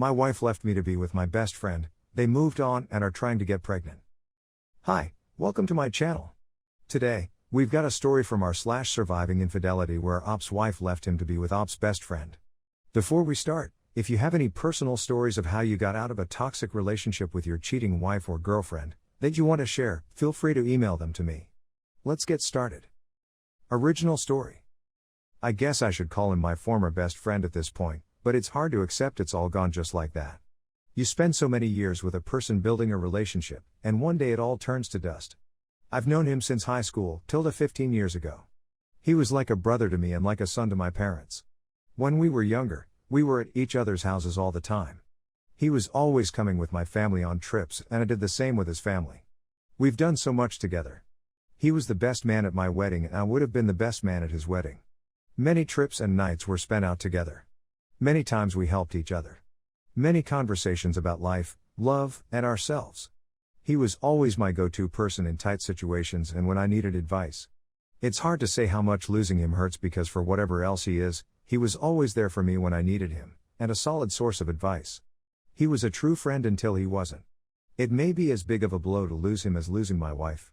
My wife left me to be with my best friend, they moved on and are trying to get pregnant. Hi, welcome to my channel. Today, we've got a story from r/surviving infidelity where Op's wife left him to be with Op's best friend. Before we start, if you have any personal stories of how you got out of a toxic relationship with your cheating wife or girlfriend that you want to share, feel free to email them to me. Let's get started. Original story. I guess I should call him my former best friend at this point, but it's hard to accept it's all gone just like that. You spend so many years with a person building a relationship, and one day it all turns to dust. I've known him since high school, 15 years ago. He was like a brother to me and like a son to my parents. When we were younger, we were at each other's houses all the time. He was always coming with my family on trips, and I did the same with his family. We've done so much together. He was the best man at my wedding, and I would have been the best man at his wedding. Many trips and nights were spent out together. Many times we helped each other. Many conversations about life, love, and ourselves. He was always my go-to person in tight situations and when I needed advice. It's hard to say how much losing him hurts because for whatever else he was always there for me when I needed him, and a solid source of advice. He was a true friend until he wasn't. It may be as big of a blow to lose him as losing my wife.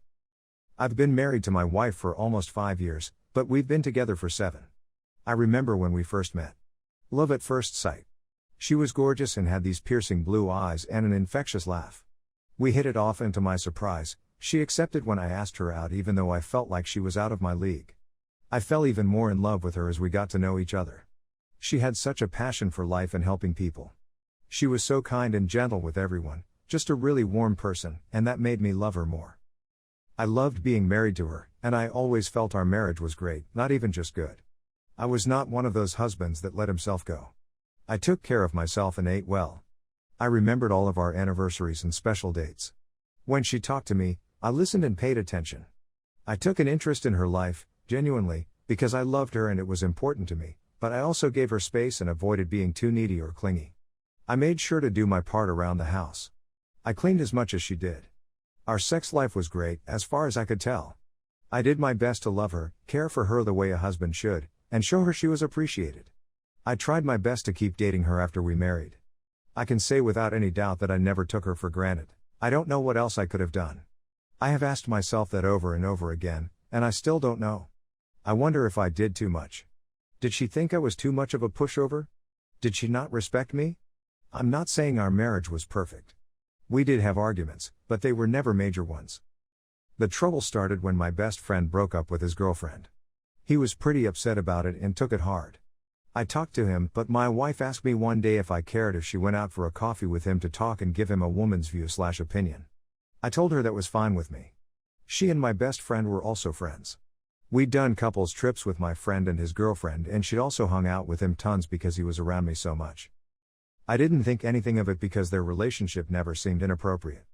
I've been married to my wife for almost 5 years, but we've been together for 7. I remember when we first met. Love at first sight. She was gorgeous and had these piercing blue eyes and an infectious laugh. We hit it off, and to my surprise, she accepted when I asked her out even though I felt like she was out of my league. I fell even more in love with her as we got to know each other. She had such a passion for life and helping people. She was so kind and gentle with everyone, just a really warm person, and that made me love her more. I loved being married to her, and I always felt our marriage was great, not even just good. I was not one of those husbands that let himself go. I took care of myself and ate well. I remembered all of our anniversaries and special dates. When she talked to me, I listened and paid attention. I took an interest in her life, genuinely, because I loved her and it was important to me, but I also gave her space and avoided being too needy or clingy. I made sure to do my part around the house. I cleaned as much as she did. Our sex life was great, as far as I could tell. I did my best to love her, care for her the way a husband should, and show her she was appreciated. I tried my best to keep dating her after we married. I can say without any doubt that I never took her for granted. I don't know what else I could have done. I have asked myself that over and over again, and I still don't know. I wonder if I did too much. Did she think I was too much of a pushover? Did she not respect me? I'm not saying our marriage was perfect. We did have arguments, but they were never major ones. The trouble started when my best friend broke up with his girlfriend. He was pretty upset about it and took it hard. I talked to him, but my wife asked me one day if I cared if she went out for a coffee with him to talk and give him a woman's view/opinion. I told her that was fine with me. She and my best friend were also friends. We'd done couples trips with my friend and his girlfriend, and she'd also hung out with him tons because he was around me so much. I didn't think anything of it because their relationship never seemed inappropriate.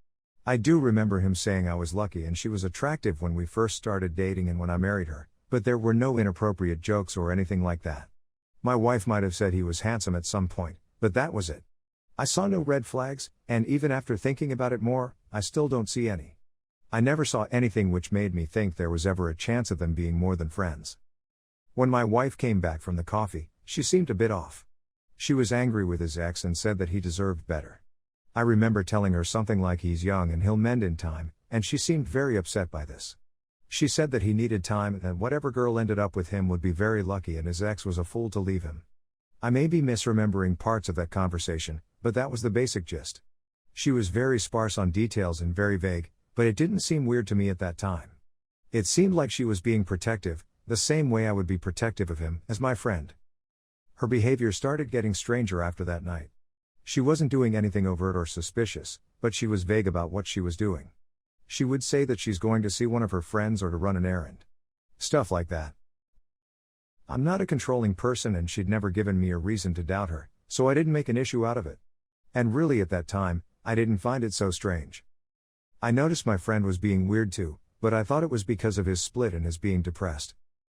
I do remember him saying I was lucky and she was attractive when we first started dating and when I married her, but there were no inappropriate jokes or anything like that. My wife might have said he was handsome at some point, but that was it. I saw no red flags, and even after thinking about it more, I still don't see any. I never saw anything which made me think there was ever a chance of them being more than friends. When my wife came back from the coffee, she seemed a bit off. She was angry with his ex and said that he deserved better. I remember telling her something like he's young and he'll mend in time, and she seemed very upset by this. She said that he needed time and that whatever girl ended up with him would be very lucky and his ex was a fool to leave him. I may be misremembering parts of that conversation, but that was the basic gist. She was very sparse on details and very vague, but it didn't seem weird to me at that time. It seemed like she was being protective, the same way I would be protective of him, as my friend. Her behavior started getting stranger after that night. She wasn't doing anything overt or suspicious, but she was vague about what she was doing. She would say that she's going to see one of her friends or to run an errand. Stuff like that. I'm not a controlling person and she'd never given me a reason to doubt her, so I didn't make an issue out of it. And really at that time, I didn't find it so strange. I noticed my friend was being weird too, but I thought it was because of his split and his being depressed.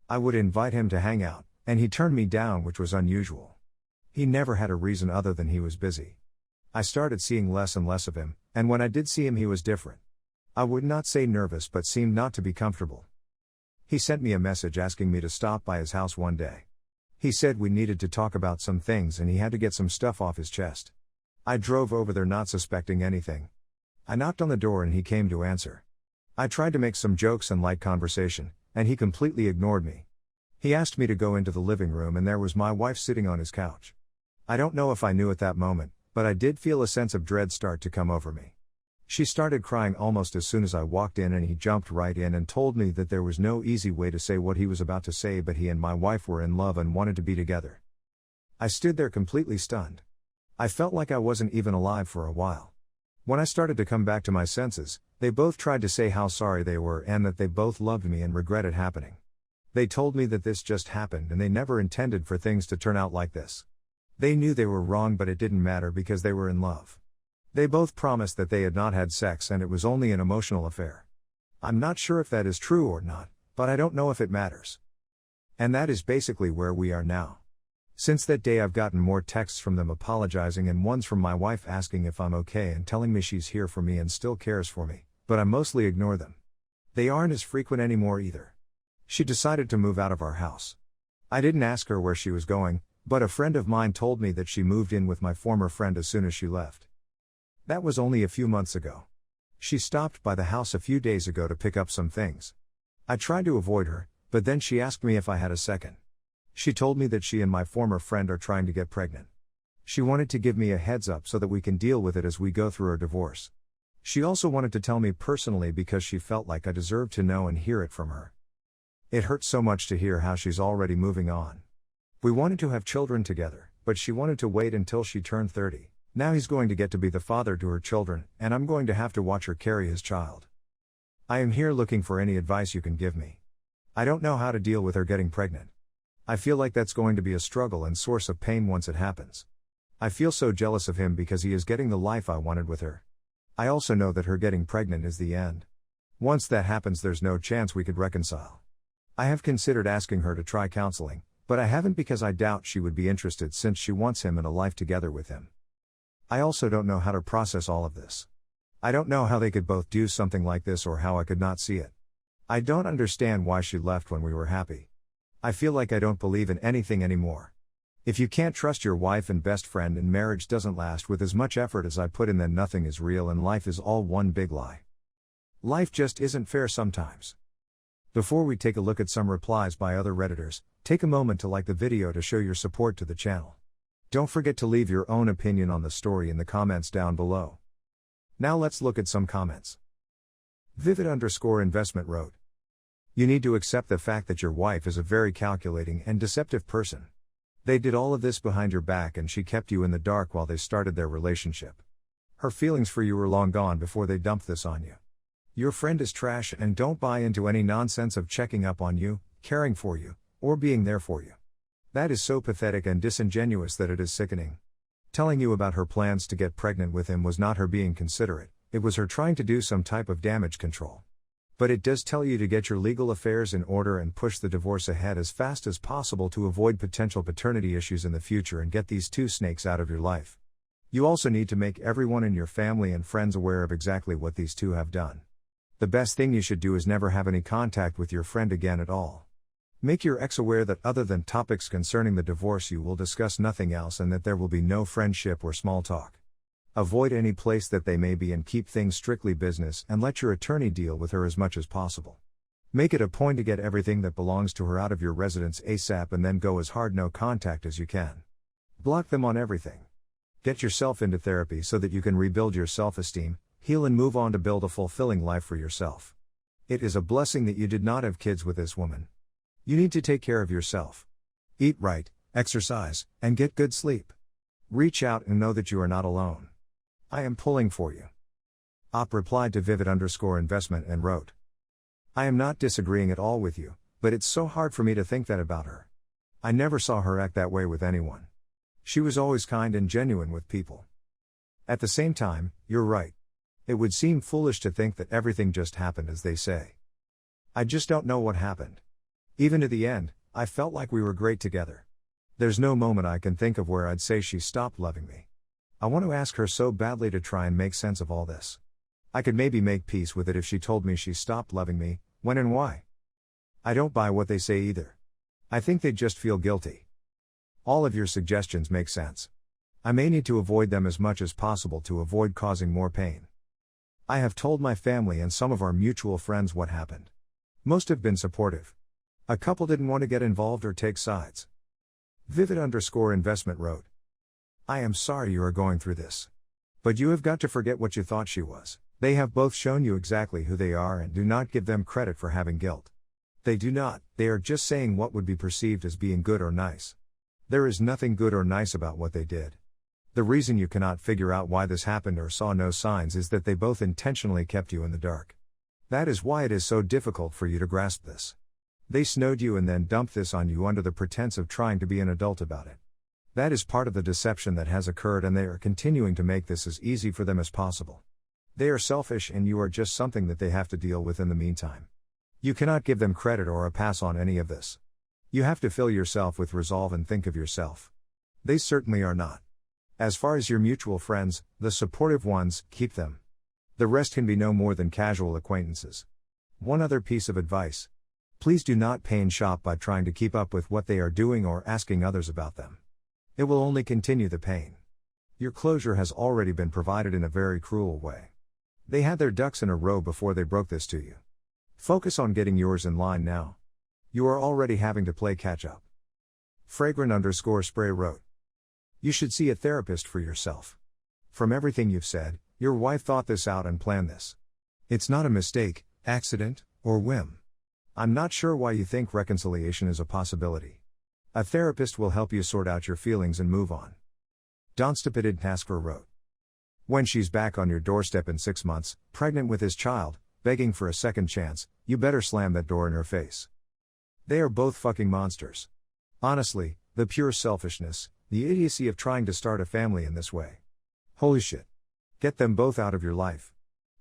I would invite him to hang out, and he turned me down, which was unusual. He never had a reason other than he was busy. I started seeing less and less of him, and when I did see him he was different. I would not say nervous but seemed not to be comfortable. He sent me a message asking me to stop by his house one day. He said we needed to talk about some things and he had to get some stuff off his chest. I drove over there not suspecting anything. I knocked on the door and he came to answer. I tried to make some jokes and light conversation, and he completely ignored me. He asked me to go into the living room and there was my wife sitting on his couch. I don't know if I knew at that moment, but I did feel a sense of dread start to come over me. She started crying almost as soon as I walked in and he jumped right in and told me that there was no easy way to say what he was about to say, but he and my wife were in love and wanted to be together. I stood there completely stunned. I felt like I wasn't even alive for a while. When I started to come back to my senses, they both tried to say how sorry they were and that they both loved me and regret it happening. They told me that this just happened and they never intended for things to turn out like this. They knew they were wrong, but it didn't matter because they were in love. They both promised that they had not had sex and it was only an emotional affair. I'm not sure if that is true or not, but I don't know if it matters. And that is basically where we are now. Since that day I've gotten more texts from them apologizing and ones from my wife asking if I'm okay and telling me she's here for me and still cares for me, but I mostly ignore them. They aren't as frequent anymore either. She decided to move out of our house. I didn't ask her where she was going, but a friend of mine told me that she moved in with my former friend as soon as she left. That was only a few months ago. She stopped by the house a few days ago to pick up some things. I tried to avoid her, but then she asked me if I had a second. She told me that she and my former friend are trying to get pregnant. She wanted to give me a heads up so that we can deal with it as we go through our divorce. She also wanted to tell me personally because she felt like I deserved to know and hear it from her. It hurt so much to hear how she's already moving on. We wanted to have children together, but she wanted to wait until she turned 30. Now he's going to get to be the father to her children, and I'm going to have to watch her carry his child. I am here looking for any advice you can give me. I don't know how to deal with her getting pregnant. I feel like that's going to be a struggle and source of pain once it happens. I feel so jealous of him because he is getting the life I wanted with her. I also know that her getting pregnant is the end. Once that happens, there's no chance we could reconcile. I have considered asking her to try counseling, but I haven't because I doubt she would be interested since she wants him and a life together with him. I also don't know how to process all of this. I don't know how they could both do something like this or how I could not see it. I don't understand why she left when we were happy. I feel like I don't believe in anything anymore. If you can't trust your wife and best friend and marriage doesn't last with as much effort as I put in, then nothing is real and life is all one big lie. Life just isn't fair sometimes. Before we take a look at some replies by other Redditors, take a moment to like the video to show your support to the channel. Don't forget to leave your own opinion on the story in the comments down below. Now let's look at some comments. Vivid_investment wrote, "You need to accept the fact that your wife is a very calculating and deceptive person. They did all of this behind your back and she kept you in the dark while they started their relationship. Her feelings for you were long gone before they dumped this on you. Your friend is trash and don't buy into any nonsense of checking up on you, caring for you, or being there for you. That is so pathetic and disingenuous that it is sickening. Telling you about her plans to get pregnant with him was not her being considerate, it was her trying to do some type of damage control. But it does tell you to get your legal affairs in order and push the divorce ahead as fast as possible to avoid potential paternity issues in the future and get these two snakes out of your life. You also need to make everyone in your family and friends aware of exactly what these two have done. The best thing you should do is never have any contact with your friend again at all. Make your ex aware that other than topics concerning the divorce you will discuss nothing else and that there will be no friendship or small talk. Avoid any place that they may be and keep things strictly business and let your attorney deal with her as much as possible. Make it a point to get everything that belongs to her out of your residence ASAP and then go as hard no contact as you can. Block them on everything. Get yourself into therapy so that you can rebuild your self-esteem, heal and move on to build a fulfilling life for yourself. It is a blessing that you did not have kids with this woman. You need to take care of yourself. Eat right, exercise, and get good sleep. Reach out and know that you are not alone. I am pulling for you." Op replied to Vivid_investment and wrote, "I am not disagreeing at all with you, but it's so hard for me to think that about her. I never saw her act that way with anyone. She was always kind and genuine with people. At the same time, you're right. It would seem foolish to think that everything just happened as they say. I just don't know what happened. Even to the end, I felt like we were great together. There's no moment I can think of where I'd say she stopped loving me. I want to ask her so badly to try and make sense of all this. I could maybe make peace with it if she told me she stopped loving me, when and why. I don't buy what they say either. I think they just feel guilty. All of your suggestions make sense. I may need to avoid them as much as possible to avoid causing more pain. I have told my family and some of our mutual friends what happened. Most have been supportive. A couple didn't want to get involved or take sides. Vivid_investment wrote, I am sorry you are going through this. But you have got to forget what you thought she was. They have both shown you exactly who they are and do not give them credit for having guilt. They do not, they are just saying what would be perceived as being good or nice. There is nothing good or nice about what they did. The reason you cannot figure out why this happened or saw no signs is that they both intentionally kept you in the dark. That is why it is so difficult for you to grasp this. They snowed you and then dumped this on you under the pretense of trying to be an adult about it. That is part of the deception that has occurred, and they are continuing to make this as easy for them as possible. They are selfish and you are just something that they have to deal with in the meantime. You cannot give them credit or a pass on any of this. You have to fill yourself with resolve and think of yourself. They certainly are not. As far as your mutual friends, the supportive ones, keep them. The rest can be no more than casual acquaintances. One other piece of advice. Please do not pain shop by trying to keep up with what they are doing or asking others about them. It will only continue the pain. Your closure has already been provided in a very cruel way. They had their ducks in a row before they broke this to you. Focus on getting yours in line now. You are already having to play catch up. Fragrant_spray wrote, you should see a therapist for yourself. From everything you've said, your wife thought this out and planned this. It's not a mistake, accident, or whim. I'm not sure why you think reconciliation is a possibility. A therapist will help you sort out your feelings and move on. Donstupidid Tasker wrote, when she's back on your doorstep in 6 months, pregnant with his child, begging for a second chance, you better slam that door in her face. They are both fucking monsters. Honestly, the pure selfishness, the idiocy of trying to start a family in this way. Holy shit. Get them both out of your life.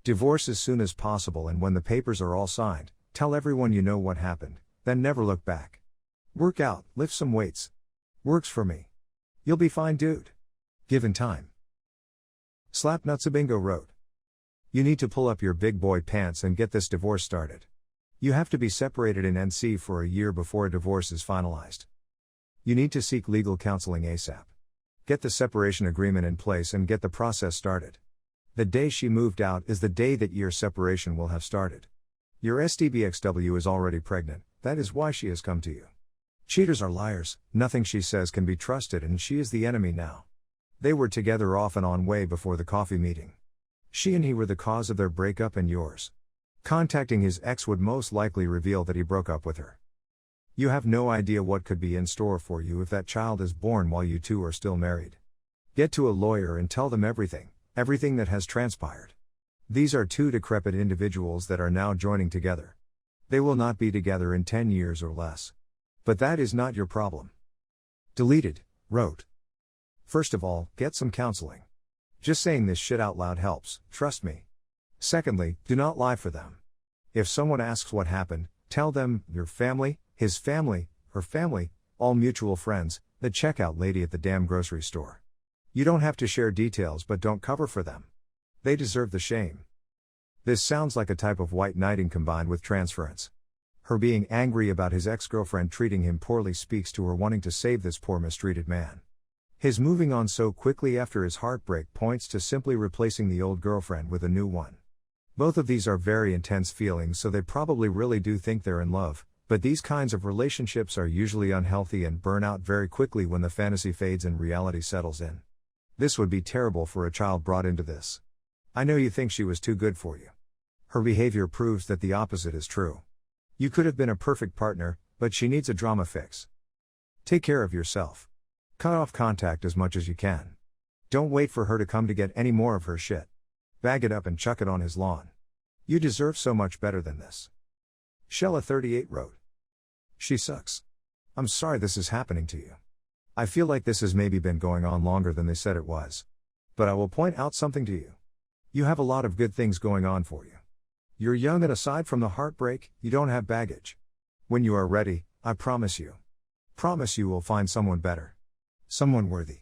Divorce as soon as possible, and when the papers are all signed, tell everyone you know what happened, then never look back. Work out, lift some weights. Works for me. You'll be fine, dude. Given time. Slapnutsabingo wrote, you need to pull up your big boy pants and get this divorce started. You have to be separated in NC for a year before a divorce is finalized. You need to seek legal counseling ASAP. Get the separation agreement in place and get the process started. The day she moved out is the day that your separation will have started. Your STBXW is already pregnant, that is why she has come to you. Cheaters are liars, nothing she says can be trusted, and she is the enemy now. They were together off and on way before the coffee meeting. She and he were the cause of their breakup and yours. Contacting his ex would most likely reveal that he broke up with her. You have no idea what could be in store for you if that child is born while you two are still married. Get to a lawyer and tell them everything that has transpired. These are two decrepit individuals that are now joining together. They will not be together in 10 years or less. But that is not your problem. Deleted, wrote. First of all, get some counseling. Just saying this shit out loud helps, trust me. Secondly, do not lie for them. If someone asks what happened, tell them, your family, his family, her family, all mutual friends, the checkout lady at the damn grocery store. You don't have to share details, but don't cover for them. They deserve the shame. This sounds like a type of white knighting combined with transference. Her being angry about his ex-girlfriend treating him poorly speaks to her wanting to save this poor mistreated man. His moving on so quickly after his heartbreak points to simply replacing the old girlfriend with a new one. Both of these are very intense feelings, so they probably really do think they're in love, but these kinds of relationships are usually unhealthy and burn out very quickly when the fantasy fades and reality settles in. This would be terrible for a child brought into this. I know you think she was too good for you. Her behavior proves that the opposite is true. You could have been a perfect partner, but she needs a drama fix. Take care of yourself. Cut off contact as much as you can. Don't wait for her to come to get any more of her shit. Bag it up and chuck it on his lawn. You deserve so much better than this. Shella38 wrote. She sucks. I'm sorry this is happening to you. I feel like this has maybe been going on longer than they said it was. But I will point out something to you. You have a lot of good things going on for you. You're young, and aside from the heartbreak, you don't have baggage. When you are ready, I promise you will find someone better. Someone worthy.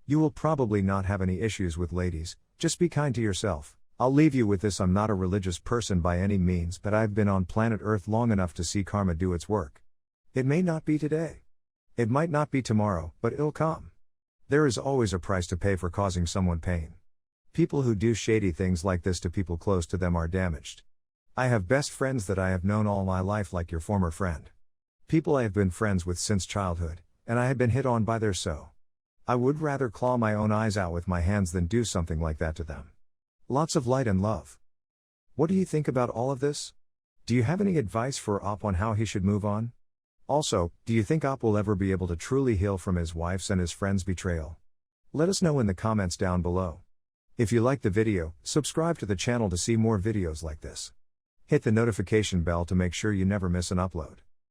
You will probably not have any issues with ladies, just be kind to yourself. I'll leave you with this: I'm not a religious person by any means, but I've been on planet Earth long enough to see karma do its work. It may not be today. It might not be tomorrow, but it'll come. There is always a price to pay for causing someone pain. People who do shady things like this to people close to them are damaged. I have best friends that I have known all my life, like your former friend. People I have been friends with since childhood, and I had been hit on by their so. I would rather claw my own eyes out with my hands than do something like that to them. Lots of light and love. What do you think about all of this? Do you have any advice for Op on how he should move on? Also, do you think Op will ever be able to truly heal from his wife's and his friends' betrayal? Let us know in the comments down below. If you liked the video, subscribe to the channel to see more videos like this. Hit the notification bell to make sure you never miss an upload.